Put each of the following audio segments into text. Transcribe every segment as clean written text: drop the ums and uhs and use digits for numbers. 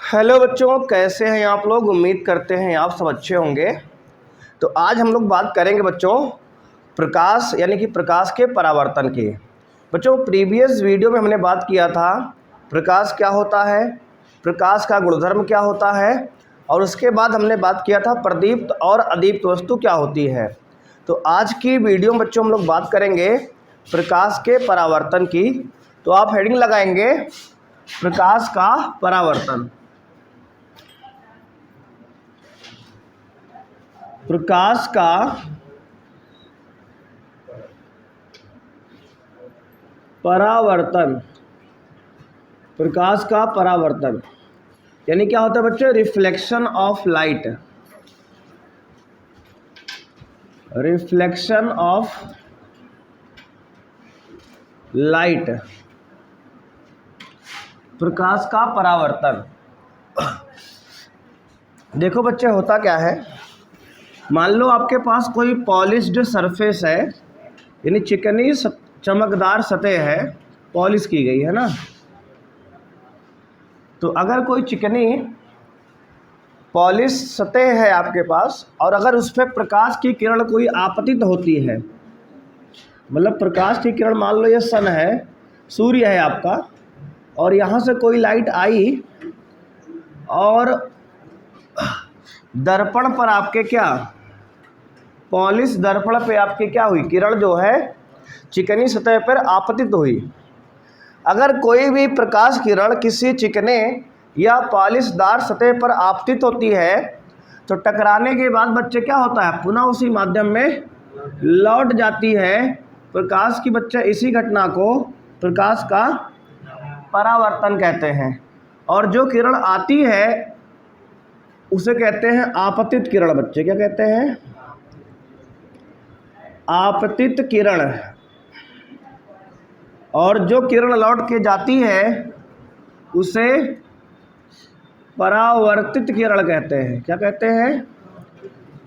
Hello बच्चों, कैसे हैं आप लोग। उम्मीद करते हैं आप सब अच्छे होंगे। तो आज हम लोग बात करेंगे बच्चों प्रकाश यानी कि प्रकाश के परावर्तन की। बच्चों प्रीवियस वीडियो में हमने बात किया था प्रकाश क्या होता है, प्रकाश का गुणधर्म क्या होता है, और उसके बाद हमने बात किया था प्रदीप्त और अदीप्त वस्तु क्या होती है। तो आज की वीडियो में बच्चों हम लोग बात करेंगे प्रकाश के परावर्तन की। तो आप हेडिंग लगाएंगे प्रकाश का परावर्तन। प्रकाश का परावर्तन, प्रकाश का परावर्तन यानी क्या होता है बच्चे, reflection of light, reflection of light, प्रकाश का परावर्तन। देखो बच्चे होता क्या है, मान लो आपके पास कोई पॉलिश्ड सरफेस है यानी चिकनी चमकदार सतह है, पॉलिश की गई है ना। तो अगर कोई चिकनी पॉलिश सतह है आपके पास और अगर उस पर प्रकाश की किरण कोई आपतित होती है, मतलब प्रकाश की किरण, मान लो ये सन है, सूर्य है आपका, और यहाँ से कोई लाइट आई और दर्पण पर आपके क्या, पॉलिश दर्पण पे आपकी क्या हुई, किरण जो है चिकनी सतह पर आपतित हुई। अगर कोई भी प्रकाश किरण किसी चिकने या पॉलिशदार सतह पर आपतित होती है तो टकराने के बाद बच्चे क्या होता है, पुनः उसी माध्यम में लौट जाती है प्रकाश की। बच्चे इसी घटना को प्रकाश का परावर्तन कहते हैं। और जो किरण आती है उसे कहते हैं आपतित किरण। बच्चे क्या कहते हैं, आपतित किरण। और जो किरण लौट के जाती है उसे परावर्तित किरण कहते हैं। क्या कहते हैं,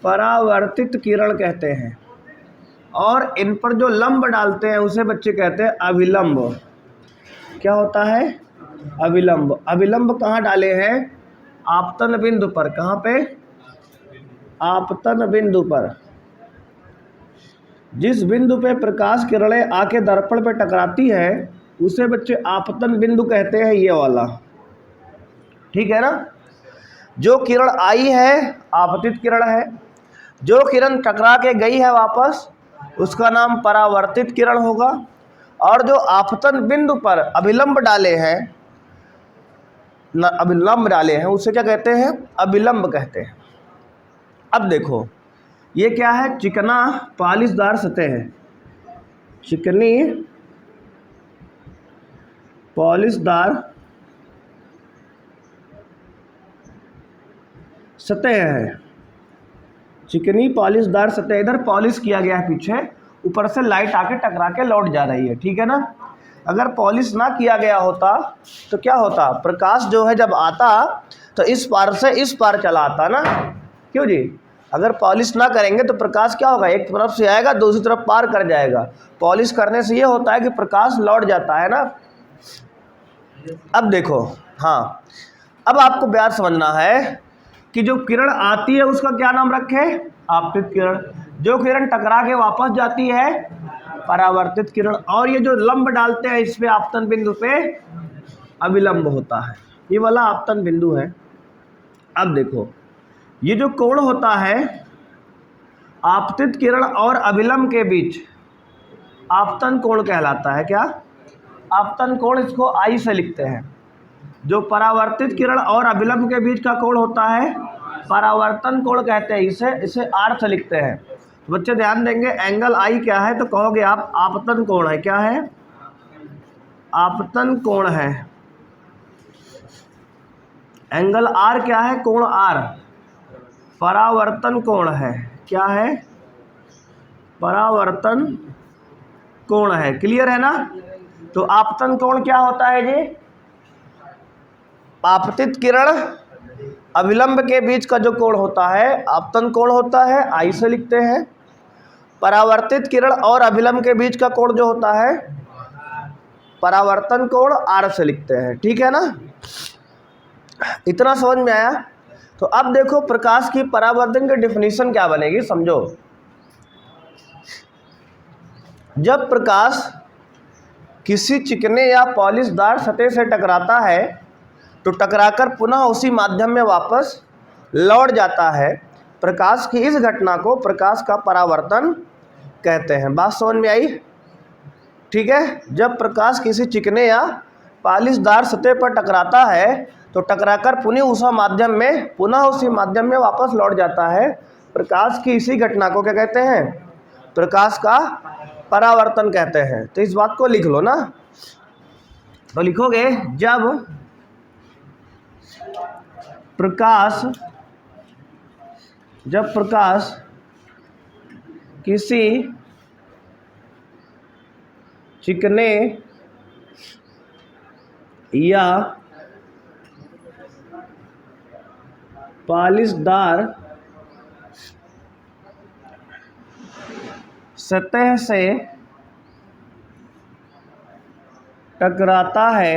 परावर्तित किरण कहते हैं। और इन पर जो लंब डालते हैं उसे बच्चे कहते हैं अभिलंब। क्या होता है, अभिलंब। अभिलंब कहाँ डाले हैं, आपतन बिंदु पर। कहाँ पे, आपतन बिंदु पर। जिस बिंदु पे प्रकाश किरणें आके दर्पण पे टकराती है उसे बच्चे आपतन बिंदु कहते हैं, ये वाला। ठीक है ना। जो किरण आई है आपतित किरण है, जो किरण टकरा के गई है वापस उसका नाम परावर्तित किरण होगा। और जो आपतन बिंदु पर अभिलंब डाले हैं, अभिलंब डाले हैं, उसे क्या कहते हैं, अभिलंब कहते हैं। अब देखो ये क्या है, चिकना पॉलिशदार सतह है, चिकनी पॉलिशदार सतह है, चिकनी पॉलिशदार सतह। इधर पॉलिश किया गया है पीछे, ऊपर से लाइट आके टकरा के लौट जा रही है। ठीक है ना। अगर पॉलिश ना किया गया होता तो क्या होता, प्रकाश जो है जब आता तो इस पार से इस पार चला आता ना। क्यों जी, अगर पॉलिश ना करेंगे तो प्रकाश क्या होगा, एक तरफ से आएगा दूसरी तरफ पार कर जाएगा। पॉलिश करने से ये होता है कि प्रकाश लौट जाता है ना। अब देखो, हाँ, अब आपको ब्याज समझना है कि जो किरण आती है उसका क्या नाम रखे, आपतित किरण। जो किरण टकरा के वापस जाती है परावर्तित किरण। और ये जो लंब डालते हैं इस पे आपतन बिंदु पे, अभिलंब होता है। ये वाला आपतन बिंदु है। अब देखो ये जो कोण होता है आपतित किरण और अभिलंब के बीच, आपतन कोण कहलाता है। क्या, आपतन कोण, इसको आई से लिखते हैं। जो परावर्तित किरण और अभिलंब के बीच का कोण होता है परावर्तन कोण कहते हैं। इसे आर से लिखते हैं। तो बच्चे ध्यान देंगे, एंगल आई क्या है तो कहोगे आप आपतन कोण है। क्या है, आपतन कोण है। एंगल आर क्या है, कोण आर परावर्तन कोण है। क्या है, परावर्तन कोण है। क्लियर है ना। तो आपतन कोण क्या होता है जी, आपतित किरण अभिलंब के बीच का जो कोण होता है आपतन कोण होता है, आई से लिखते हैं। परावर्तित किरण और अभिलंब के बीच का कोण जो होता है परावर्तन कोण आर से लिखते हैं। ठीक है ना। इतना समझ में आया? तो अब देखो प्रकाश की परावर्तन की डेफिनेशन क्या बनेगी, समझो। जब प्रकाश किसी चिकने या पॉलिशदार सतह से टकराता है तो टकराकर पुनः उसी माध्यम में वापस लौट जाता है। प्रकाश की इस घटना को प्रकाश का परावर्तन कहते हैं। बात समझ में आई? ठीक है। जब प्रकाश किसी चिकने या पॉलिशदार सतह पर टकराता है तो टकराकर पुनः उसी माध्यम में वापस लौट जाता है। प्रकाश की इसी घटना को क्या कहते हैं? प्रकाश का परावर्तन कहते हैं। तो इस बात को लिख लो ना। तो लिखोगे, जब प्रकाश किसी चिकने या पॉलिशदार सतह से टकराता है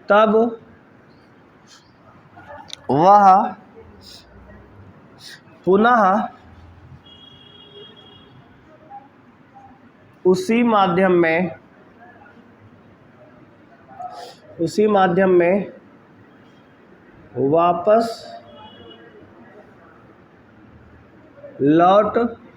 तब वह पुनः उसी माध्यम में वापस लौट जाता है।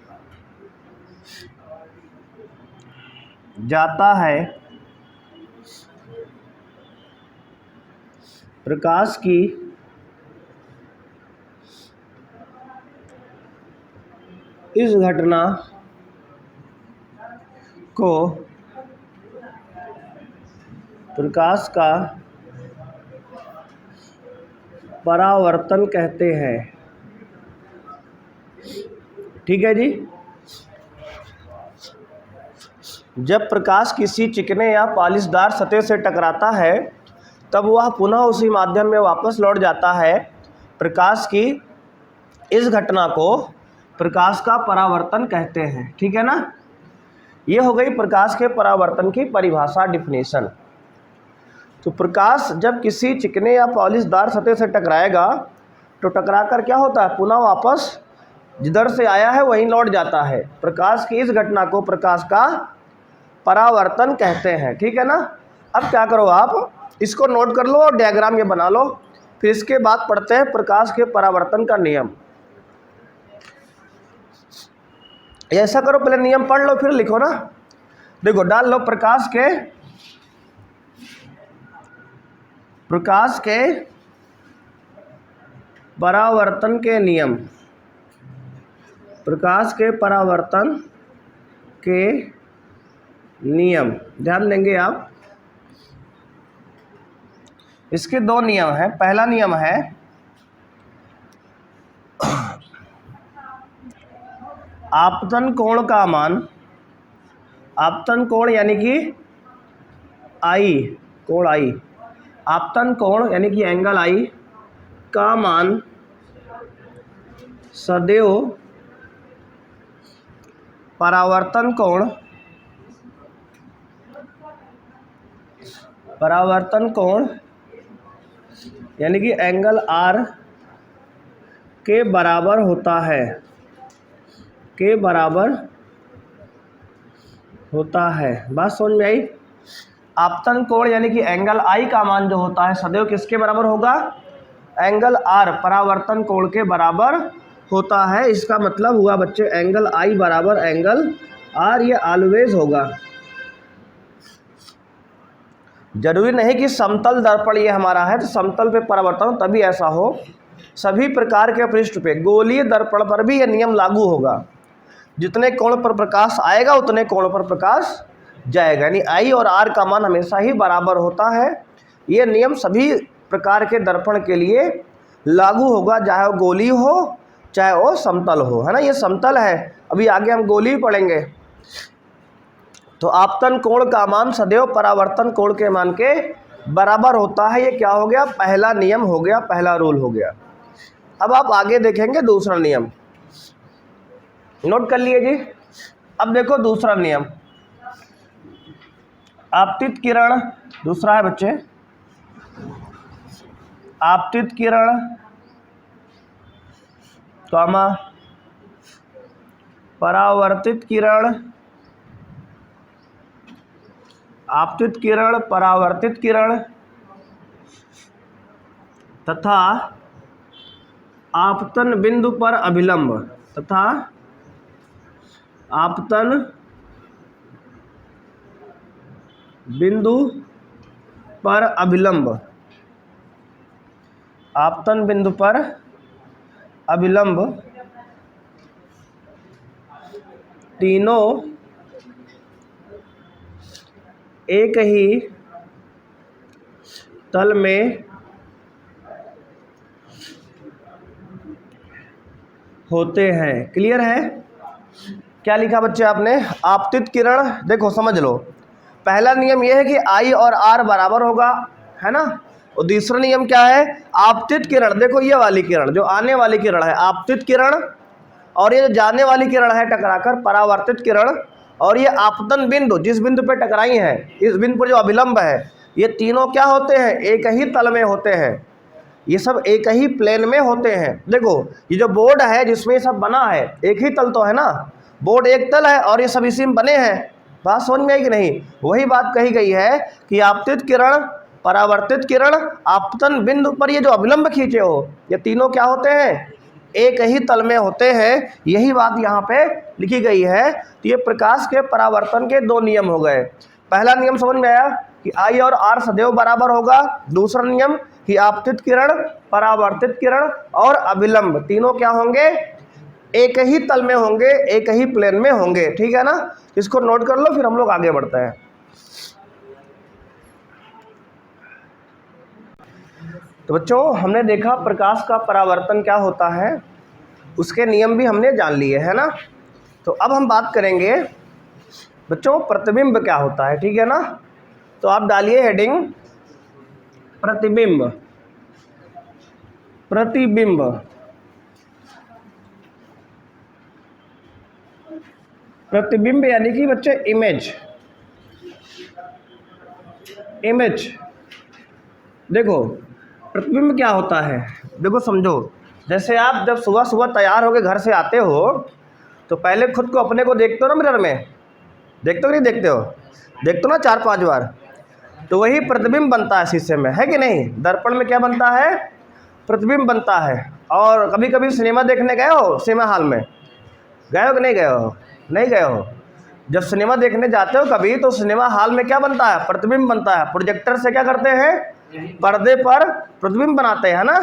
प्रकाश की इस घटना को प्रकाश का परावर्तन कहते हैं। ठीक है जी। जब प्रकाश किसी चिकने या पॉलिशदार सतह से टकराता है तब वह पुनः उसी माध्यम में वापस लौट जाता है। प्रकाश की इस घटना को प्रकाश का परावर्तन कहते हैं। ठीक है ना। ये हो गई प्रकाश के परावर्तन की परिभाषा, डिफिनेशन। तो प्रकाश जब किसी चिकने या पॉलिशदार सतह से टकराएगा तो टकराकर क्या होता है? पुनः वापस जिधर से आया है वहीं लौट जाता है। प्रकाश की इस घटना को प्रकाश का परावर्तन कहते हैं। ठीक है ना। अब क्या करो, आप इसको नोट कर लो और डायग्राम ये बना लो। फिर इसके बाद पढ़ते हैं प्रकाश के परावर्तन का नियम। ऐसा करो, पहले नियम पढ़ लो फिर लिखो ना। देखो, डाल लो प्रकाश के परावर्तन के नियम। प्रकाश के परावर्तन के नियम ध्यान देंगे आप। इसके दो नियम हैं। पहला नियम है आपतन कोण का मान, आपतन कोण यानी कि आई, कोण आई, आपतन कोण यानी कि एंगल आई का मान सदैव परावर्तन कोण यानी कि एंगल आर के बराबर होता है, के बराबर होता है। बात समझ में आई? आपतन कोण यानी कि एंगल आई का मान जो होता है सदैव किसके बराबर होगा? एंगल आर, परावर्तन कोण के बराबर होता है। इसका मतलब हुआ बच्चे, एंगल आई बराबर एंगल आर, ये ऑलवेज होगा। जरूरी नहीं कि समतल दर्पण ये हमारा है तो समतल पे परावर्तन तभी ऐसा हो। सभी प्रकार के पृष्ठ पे, गोलीय दर्पण पर भी ये नियम लागू होगा। जितने कोण पर प्रकाश आएगा उतने कोण पर प्रकाश जाएगा, यानी आई और आर का मान हमेशा ही बराबर होता है। ये नियम सभी प्रकार के दर्पण के लिए लागू होगा, चाहे वो गोली हो चाहे वो समतल हो, है ना। ये समतल है, अभी आगे हम गोली पढ़ेंगे। तो आपतन कोण का मान सदैव परावर्तन कोण के मान के बराबर होता है। ये क्या हो गया? पहला नियम हो गया, पहला रूल हो गया। अब आप आगे देखेंगे दूसरा नियम, नोट कर लिए जी। अब देखो दूसरा नियम, आपतित किरण दूसरा है बच्चे, आपतित किरण कॉमा परावर्तित किरण, आपतित किरण, परावर्तित किरण तथा आपतन बिंदु पर अभिलंब, तथा आपतन बिंदु पर अभिलंब, आपतन बिंदु पर अभिलंब तीनों एक ही तल में होते हैं। क्लियर है? क्या लिखा बच्चे आपने? आपतित किरण, देखो समझ लो, पहला नियम यह है कि I और R बराबर होगा, है ना। और दूसरा नियम क्या है? आपतित किरण, देखो ये वाली किरण जो आने वाली किरण है आपतित किरण, और ये जो जाने वाली किरण है टकराकर परावर्तित किरण, और ये आपतन बिंदु जिस बिंदु पे टकराई है इस बिंदु पर जो अभिलंब है, ये तीनों क्या होते हैं? एक ही तल में होते हैं, ये सब एक ही प्लेन में होते हैं। देखो ये जो बोर्ड है जिसमें ये सब बना है एक ही तल तो है ना, बोर्ड एक तल है और ये सब इसी में बने हैं। बात समझ में आई कि नहीं? वही बात कही गई है कि आपतित किरण, परावर्तित किरण, आपतन बिंदु पर ये जो अभिलंब खींचे हो, ये तीनों क्या होते हैं? एक ही तल में होते हैं। यही बात यहाँ पे लिखी गई है। तो ये प्रकाश के परावर्तन के दो नियम हो गए। पहला नियम समझ में आया कि I और R सदैव बराबर होगा। दूसरा नियम कि आपतित किरण, परावर्तित किरण और अभिलंब तीनों क्या होंगे? एक ही तल में होंगे, एक ही प्लेन में होंगे। ठीक है ना? इसको नोट कर लो, फिर हम लोग आगे बढ़ते हैं। तो बच्चों हमने देखा प्रकाश का परावर्तन क्या होता है, उसके नियम भी हमने जान लिए, है ना। तो अब हम बात करेंगे बच्चों प्रतिबिंब क्या होता है। ठीक है ना? तो आप डालिए हेडिंग प्रतिबिंब। प्रतिबिंब प्रतिबिंब यानी कि बच्चे इमेज। इमेज देखो प्रतिबिंब क्या होता है, देखो समझो। जैसे आप जब सुबह सुबह तैयार होकर घर से आते हो तो पहले खुद को अपने को देखते हो ना मिरर में, देखते हो कि नहीं देखते हो? देखते हो ना 4-5 बार। तो वही प्रतिबिंब बनता है शीशे में, है कि नहीं? दर्पण में क्या बनता है? प्रतिबिंब बनता है। और कभी कभी सिनेमा देखने गए हो? सिनेमा हॉल में गए हो कि नहीं गए हो? नहीं गए हो? जब सिनेमा देखने जाते हो कभी तो सिनेमा हॉल में क्या बनता है? प्रतिबिंब बनता है। प्रोजेक्टर से क्या करते हैं? पर्दे पर प्रतिबिंब बनाते हैं ना,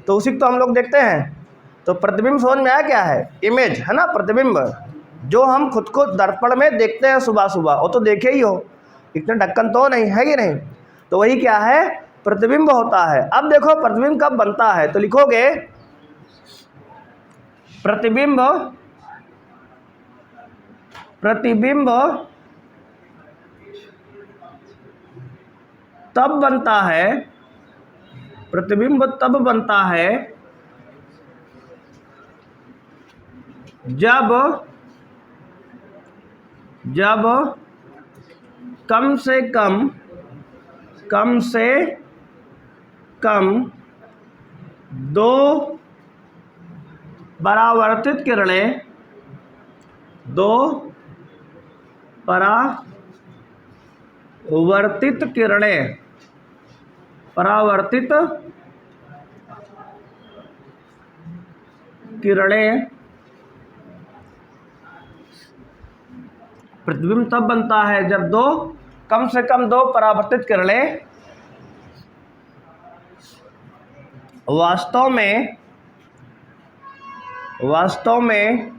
तो उसी को तो हम लोग देखते हैं। तो प्रतिबिंब समझ में आया क्या है? इमेज, है ना। प्रतिबिंब जो हम खुद को दर्पण में देखते हैं सुबह सुबह, वो तो देखे ही हो, इतने ढक्कन तो नहीं है कि नहीं। तो वही क्या है? प्रतिबिंब होता है। अब देखो प्रतिबिंब कब बनता है, तो लिखोगे प्रतिबिंब प्रतिबिंब तब बनता है, प्रतिबिंब तब बनता है जब कम से कम दो परावर्तित किरणें, दो परावर्तित किरणें, परावर्तित किरणें प्रतिबिंब तब बनता है जब कम से कम दो परावर्तित किरणें वास्तव में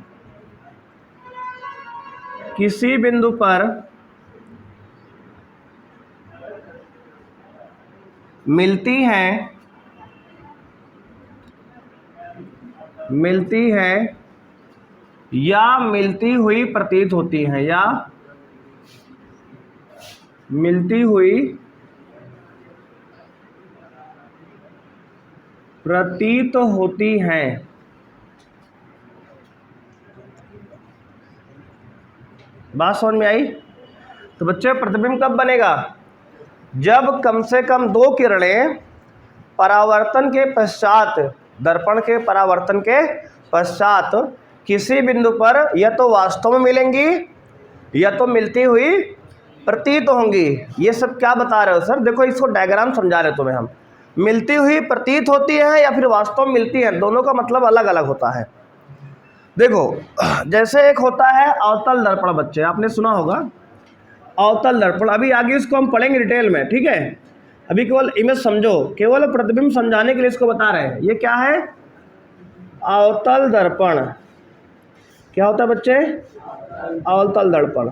किसी बिंदु पर मिलती हैं या मिलती हुई प्रतीत होती हैं, या मिलती हुई प्रतीत होती हैं। बात समझ में आई? तो बच्चे प्रतिबिंब कब बनेगा? जब कम से कम दो किरणें परावर्तन के पश्चात, दर्पण के परावर्तन के पश्चात किसी बिंदु पर या तो वास्तव में मिलेंगी या तो मिलती हुई प्रतीत होंगी। ये सब क्या बता रहे हो सर? देखो इसको डायग्राम समझा रहे तुम्हें हम। मिलती हुई प्रतीत होती है या फिर वास्तव में मिलती है, दोनों का मतलब अलग अलग होता है। देखो जैसे एक होता है अवतल दर्पण, बच्चे आपने सुना होगा अवतल दर्पण। अभी आगे इसको हम पढ़ेंगे डिटेल में, ठीक है? अभी केवल इमेज समझो, केवल प्रतिबिंब समझाने के लिए इसको बता रहे हैं। ये क्या है? अवतल दर्पण। क्या होता है बच्चे? अवतल दर्पण।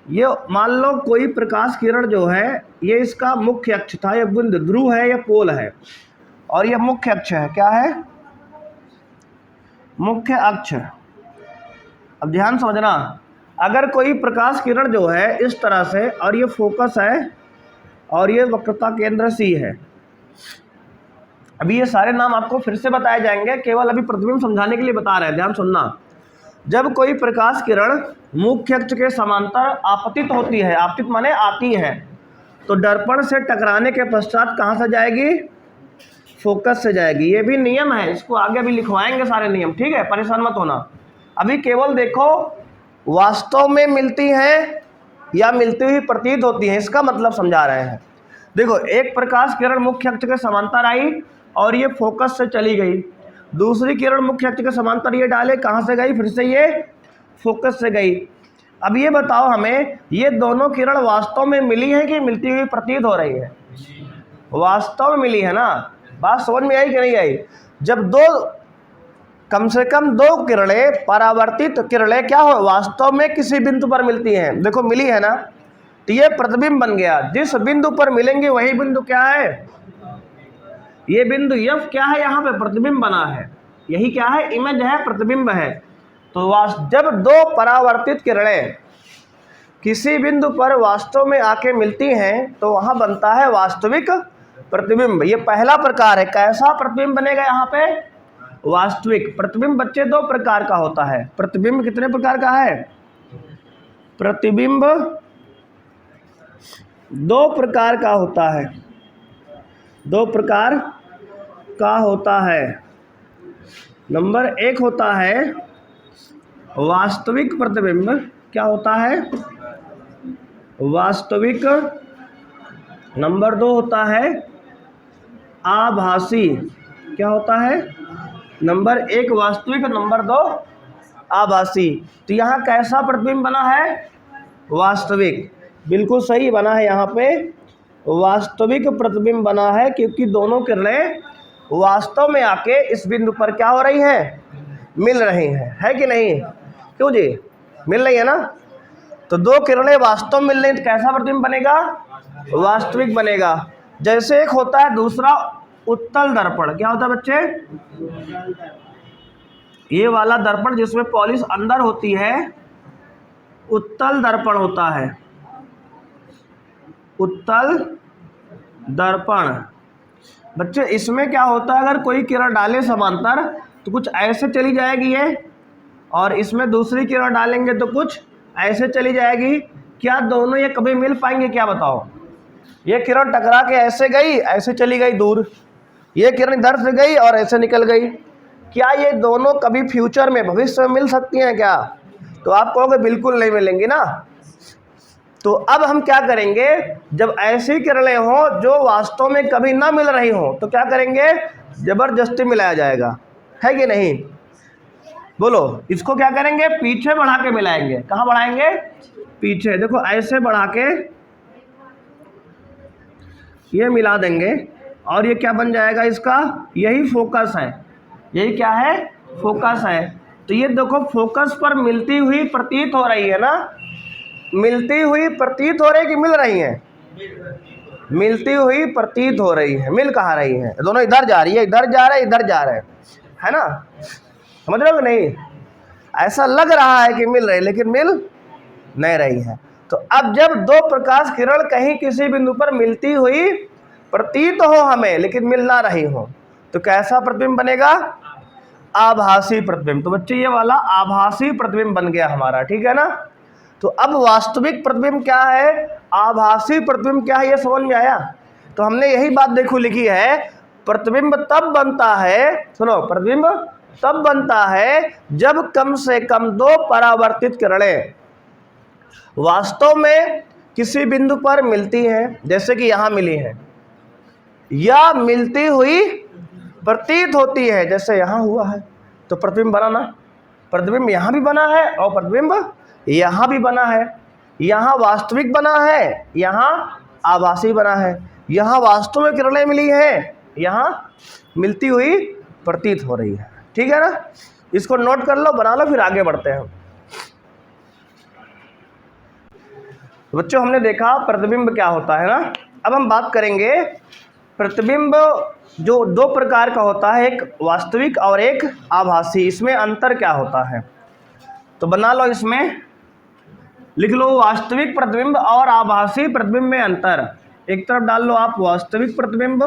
ये मान लो कोई प्रकाश किरण जो है ये इसका मुख्य अक्ष था, ये बिंदु ध्रुव है, ये पोल है और ये मुख्य अक्ष है। क्या है? मुख्य अक्ष। अब ध्यान समझना, अगर कोई प्रकाश किरण जो है इस तरह से और ये फोकस है और ये वक्रता केंद्र सी है। अभी ये सारे नाम आपको फिर से बताए जाएंगे, केवल अभी प्रतिबिंब समझाने के लिए बता रहे हैं, ध्यान सुनना। जब कोई प्रकाश किरण मुख्य अक्ष के समांतर आपतित होती है, आपतित माने आती है, तो दर्पण से टकराने के पश्चात कहाँ से जाएगी? फोकस से जाएगी। ये भी नियम है, इसको आगे भी लिखवाएंगे सारे नियम, ठीक है? परेशान मत होना। अभी केवल देखो वास्तव में मिलती हैं या मिलती हुई प्रतीत होती हैं, इसका मतलब समझा रहे हैं। देखो एक प्रकाश किरण मुख्य अक्ष के समांतर आई और ये फोकस से चली गई, दूसरी किरण मुख्य अक्ष के समांतर ये डाले, कहाँ से गई? फिर से ये फोकस से गई। अब ये बताओ हमें, ये दोनों किरण वास्तव में मिली है कि मिलती हुई प्रतीत हो रही है? वास्तव में मिली है ना। बात समझ में आई कि नहीं आई? जब दो, कम से कम दो किरणें, परावर्तित किरणें क्या हो, वास्तव में किसी बिंदु पर मिलती हैं, देखो मिली है ना, तो ये प्रतिबिंब बन गया। जिस बिंदु पर मिलेंगे वही बिंदु क्या है? ये बिंदु F क्या है? यहाँ पे प्रतिबिंब बना है, यही क्या है? इमेज है, प्रतिबिंब है। तो जब दो परावर्तित किरणें किसी बिंदु पर वास्तव में आके मिलती हैं तो वहाँ बनता है वास्तविक प्रतिबिंब। ये पहला प्रकार है। कैसा प्रतिबिंब बनेगा यहाँ पे? वास्तविक। प्रतिबिंब बच्चे दो प्रकार का होता है। प्रतिबिंब कितने प्रकार का है? प्रतिबिंब दो प्रकार का होता है, दो प्रकार का होता है। नंबर एक होता है वास्तविक प्रतिबिंब। क्या होता है? वास्तविक। नंबर दो होता है आभासी। क्या होता है? नंबर एक वास्तविक, नंबर दो आभासी। तो यहाँ कैसा प्रतिबिंब बना है? वास्तविक। बिल्कुल सही बना है, यहाँ पे वास्तविक प्रतिबिंब बना है, क्योंकि दोनों किरणें वास्तव में आके इस बिंदु पर क्या हो रही हैं? मिल रही हैं, है कि नहीं? क्यों जी? मिल रही है ना। तो दो किरणें वास्तव में मिल रही, तो कैसा प्रतिबिंब बनेगा? वास्तविक बनेगा। जैसे एक होता है दूसरा उत्तल दर्पण। क्या होता है बच्चे? ये वाला दर्पण जिसमें पॉलिश अंदर होती है, उत्तल दर्पण होता है। उत्तल दर्पण बच्चे, इसमें क्या होता है, अगर कोई किरण डाले समांतर तो कुछ ऐसे चली जाएगी ये, और इसमें दूसरी किरण डालेंगे तो कुछ ऐसे चली जाएगी। क्या दोनों ये कभी मिल पाएंगे? क्या बताओ? ये किरण टकरा के ऐसे गई, ऐसे चली गई दूर, ये किरण इधर से गई और ऐसे निकल गई। क्या ये दोनों कभी फ्यूचर में, भविष्य में मिल सकती हैं क्या? तो आप कहोगे बिल्कुल नहीं मिलेंगी ना। तो अब हम क्या करेंगे, जब ऐसी किरणें हों जो वास्तव में कभी ना मिल रही हों, तो क्या करेंगे? जबरदस्ती मिलाया जाएगा, है कि नहीं? बोलो, इसको क्या करेंगे? पीछे बढ़ा के मिलाएंगे। कहाँ बढ़ाएंगे? पीछे। देखो ऐसे बढ़ा के ये मिला देंगे और ये क्या बन जाएगा इसका? यही फोकस है। यही क्या है? फोकस है। तो ये देखो फोकस पर मिलती हुई प्रतीत हो रही है ना। मिलती हुई प्रतीत हो रही है कि मिल रही है? मिलती हुई प्रतीत हो रही है। मिल कहाँ रही है? दोनों इधर जा रही है, इधर जा रहे, इधर जा रहे, है ना? समझ रहे हो कि नहीं? ऐसा लग रहा है कि मिल रही, लेकिन मिल नहीं रही है। तो अब जब दो प्रकाश किरण कहीं किसी बिंदु पर मिलती हुई प्रतीत हो हमें, लेकिन मिल ना रही हो, तो कैसा प्रतिबिंब बनेगा? आभासी प्रतिबिंब। तो बच्चे ये वाला आभासी प्रतिबिंब बन गया हमारा, ठीक है ना। तो अब वास्तविक प्रतिबिंब क्या है, आभासी प्रतिबिंब क्या है, ये समझ में आया। तो हमने यही बात देखो लिखी है, प्रतिबिंब तब बनता है, सुनो, प्रतिबिंब तब बनता है जब कम से कम दो परावर्तित किरणें वास्तव में किसी बिंदु पर मिलती हैं, जैसे कि यहां मिली है, या मिलती हुई प्रतीत होती है, जैसे यहां हुआ है। तो प्रतिबिंब बना ना, प्रतिबिंब यहां भी बना है और प्रतिबिंब यहां भी बना है। यहां वास्तविक बना है, यहां आभासी बना है। यहां वास्तव में किरणें मिली हैं, यहां मिलती हुई प्रतीत हो रही है। ठीक है ना, इसको नोट कर लो, बना लो, फिर आगे बढ़ते हैं। बच्चों हमने देखा प्रतिबिंब क्या होता है ना। अब हम बात करेंगे प्रतिबिंब जो दो प्रकार का होता है, एक वास्तविक और एक आभासी, इसमें अंतर क्या होता है। तो बना लो, इसमें लिख लो वास्तविक प्रतिबिंब और आभासी प्रतिबिंब में अंतर। एक तरफ डाल लो आप वास्तविक प्रतिबिंब,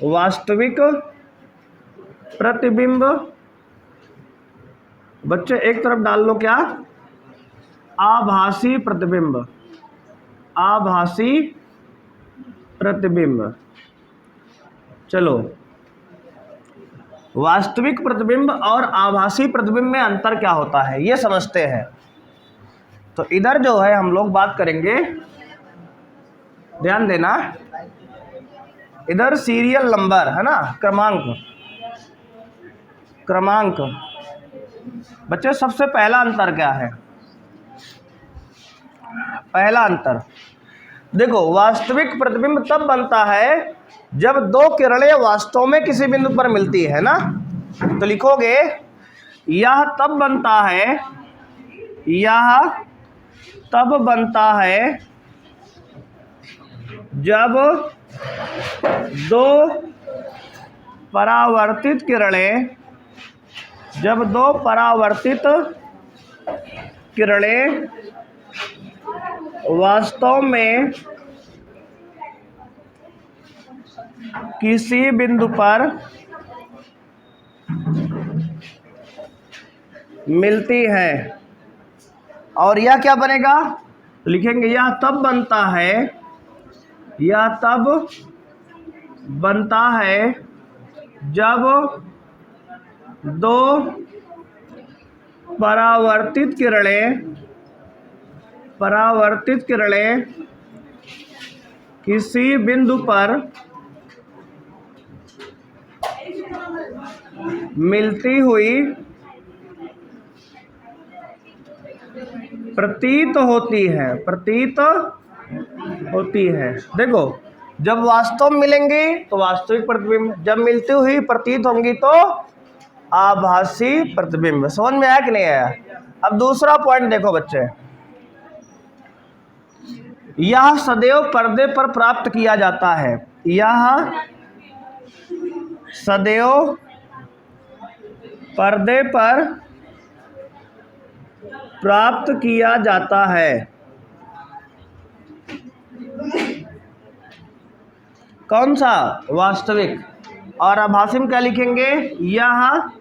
वास्तविक प्रतिबिंब, बच्चे एक तरफ डाल लो क्या, आभासी प्रतिबिंब, आभासी प्रतिबिंब। चलो, वास्तविक प्रतिबिंब और आभासी प्रतिबिंब में अंतर क्या होता है ये समझते हैं। तो इधर जो है हम लोग बात करेंगे, ध्यान देना, इधर सीरियल नंबर है ना, क्रमांक, क्रमांक। बच्चे सबसे पहला अंतर क्या है, पहला अंतर देखो, वास्तविक प्रतिबिंब तब बनता है जब दो किरणें वास्तव में किसी बिंदु पर मिलती है ना। तो लिखोगे यह तब बनता है, यह तब बनता है जब दो परावर्तित किरणें, जब दो परावर्तित किरणें वास्तव में किसी बिंदु पर मिलती है। और यह क्या बनेगा, तो लिखेंगे यह तब बनता है, यह तब बनता है जब दो परावर्तित किरणें, परावर्तित किरणें किसी बिंदु पर मिलती हुई प्रतीत होती है, प्रतीत होती है। देखो, जब वास्तव में मिलेंगी तो वास्तविक प्रतिबिंब, जब मिलती हुई प्रतीत होंगी तो आभासी प्रतिबिंब। समझ में आया कि नहीं आया। अब दूसरा पॉइंट देखो बच्चे, यह सदैव पर्दे पर प्राप्त किया जाता है, यह सदैव पर्दे पर प्राप्त किया जाता है। कौन सा, वास्तविक। और आभासी में क्या लिखेंगे, यह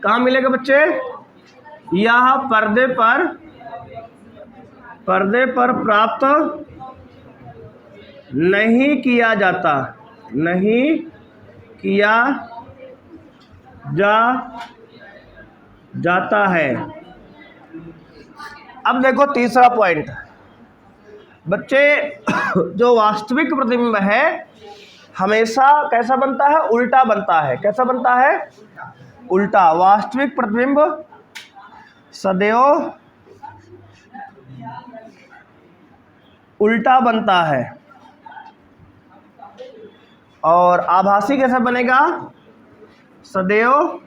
कहाँ मिलेगा बच्चे, यह पर्दे पर, पर्दे पर प्राप्त नहीं किया जाता, नहीं किया जाता है। अब देखो तीसरा पॉइंट बच्चे, जो वास्तविक प्रतिबिंब है हमेशा कैसा बनता है, उल्टा बनता है। कैसा बनता है, उल्टा। वास्तविक प्रतिबिंब सदैव उल्टा बनता है। और आभासी कैसा बनेगा, सदैव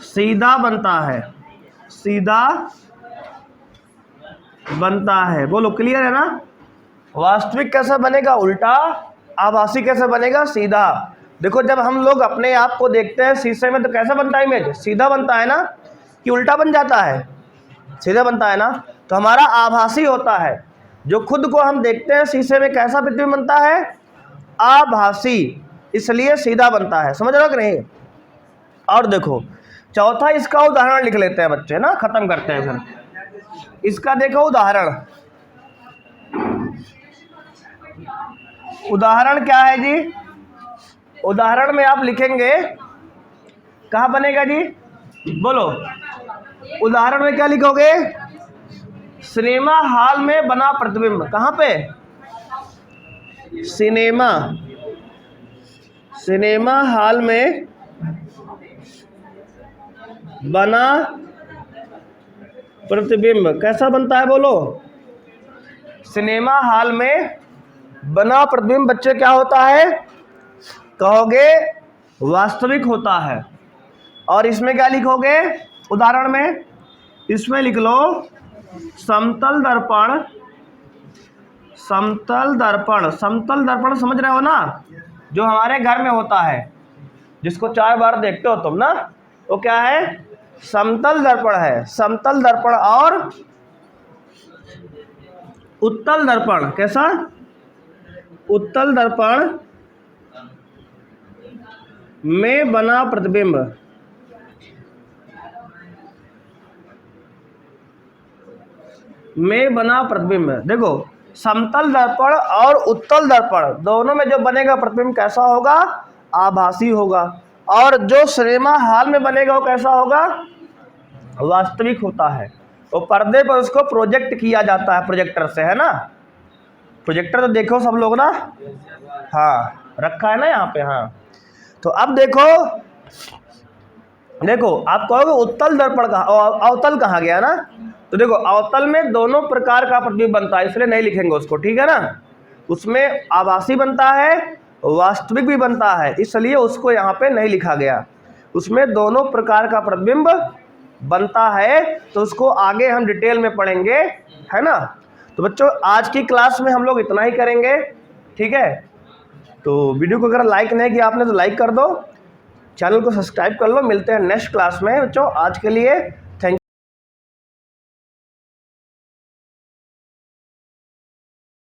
सीधा बनता है, सीधा बनता है। बोलो क्लियर है ना। वास्तविक कैसा बनेगा, उल्टा। आभासी कैसा बनेगा, सीधा। देखो, जब हम लोग अपने आप को देखते हैं शीशे में तो कैसा बनता है इमेज, सीधा बनता है ना, कि उल्टा बन जाता है, सीधा बनता है ना। तो हमारा आभासी होता है, जो खुद को हम देखते हैं शीशे में कैसा प्रतिबिंब बनता है, आभासी, इसलिए सीधा बनता है। समझ रहे हो कि नहीं। और देखो चौथा इसका उदाहरण लिख लेते हैं बच्चे ना, खत्म करते हैं फिर। इसका देखो उदाहरण, उदाहरण क्या है जी? उदाहरण में आप लिखेंगे, कहाँ बनेगा जी? बोलो, उदाहरण में क्या लिखोगे? सिनेमा हॉल में बना प्रतिबिंब। कहाँ पे? सिनेमा हॉल में बना प्रतिबिंब कैसा बनता है? बोलो, सिनेमा हॉल में बना प्रतिबिंब बच्चे क्या होता है? कहोगे वास्तविक होता है। और इसमें क्या लिखोगे? उदाहरण में इसमें लिख लो समतल दर्पण। समतल दर्पण, समतल दर्पण समझ रहे हो ना? जो हमारे घर में होता है, जिसको 4 बार देखते हो तुम ना, वो क्या है? समतल दर्पण है। समतल दर्पण और उत्तल दर्पण। कैसा? उत्तल दर्पण में बना प्रतिबिंब। में बना प्रतिबिंब। देखो, समतल दर्पण और उत्तल दर्पण दोनों में जो बनेगा प्रतिबिंब कैसा होगा? आभासी होगा। और जो सिनेमा हॉल में बनेगा वो कैसा होगा? वास्तविक होता है। तो पर्दे पर उसको प्रोजेक्ट किया जाता है प्रोजेक्टर से, है ना? प्रोजेक्टर तो देखो सब लोग ना, हाँ रखा है ना यहाँ पे। हाँ, तो अब देखो आप कहोगे उत्तल दर्पण कहाँ, अवतल कहाँ गया ना? तो देखो, अवतल में दोनों प्रकार का प्रतिबिंब बनता है, इसलिए नहीं लिखेंगे उसको, ठीक है ना? उसमें आभासी बनता है, वास्तविक भी बनता है, इसलिए उसको यहाँ पे नहीं लिखा गया। उसमें दोनों प्रकार का प्रतिबिंब बनता है, तो उसको आगे हम डिटेल में पढ़ेंगे, है ना? तो बच्चों, आज की क्लास में हम लोग इतना ही करेंगे, ठीक है? तो वीडियो को अगर लाइक नहीं किया आपने तो लाइक कर दो, चैनल को सब्सक्राइब कर लो। मिलते हैं नेक्स्ट क्लास में बच्चों। आज के लिए